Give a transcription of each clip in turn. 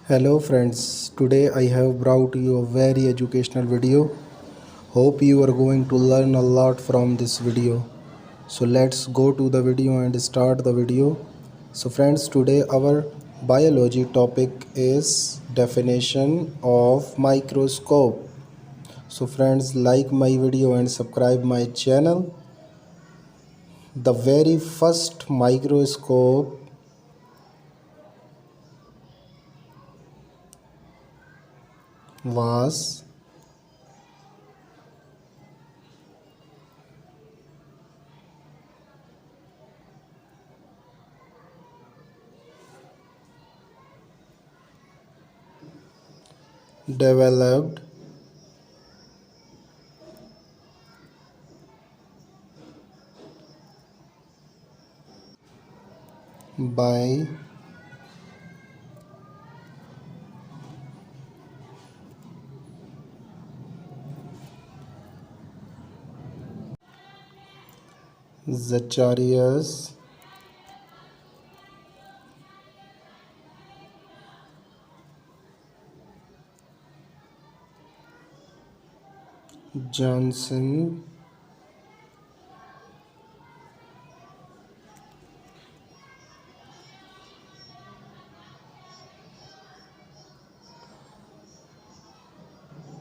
Hello friends, today I have brought you a very educational video. Hope you are going to learn a lot from this video. So let's go to the video and start the video. So friends, today our biology topic is definition of microscope. So friends, like my video and subscribe my channel. The very first microscope was developed by Zacharias Johnson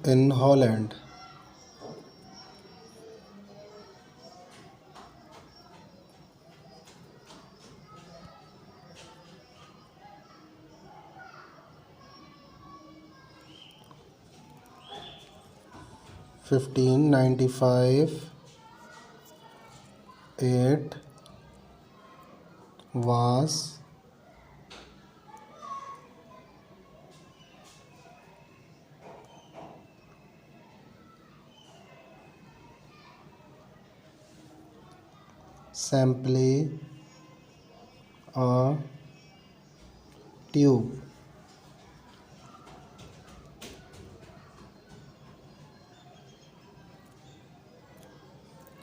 in Holland. (1595) it was simply a tube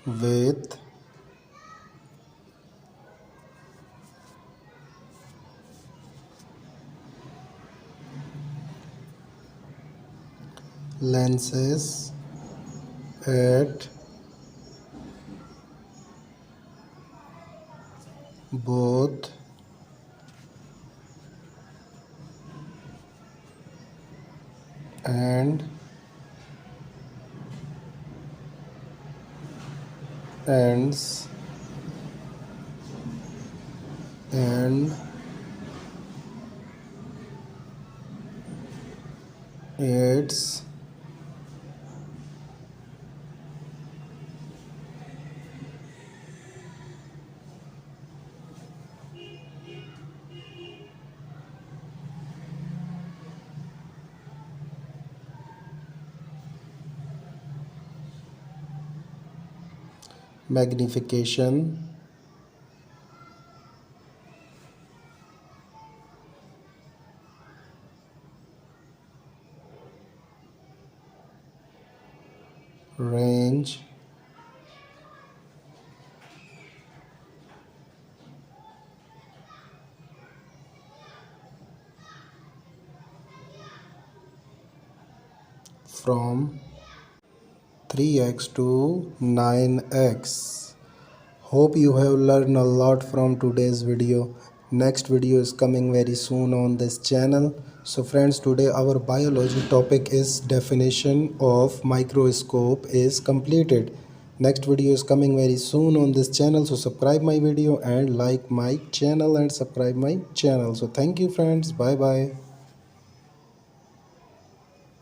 with lenses at both and ends and its magnification range from 3x to 9x. Hope you have learned a lot from today's video. Next video is coming very soon on this channel. So friends, today our biology topic is definition of microscope is completed. Next video is coming very soon on this channel. So subscribe my video and like my channel and subscribe my channel. So thank you friends. Bye bye.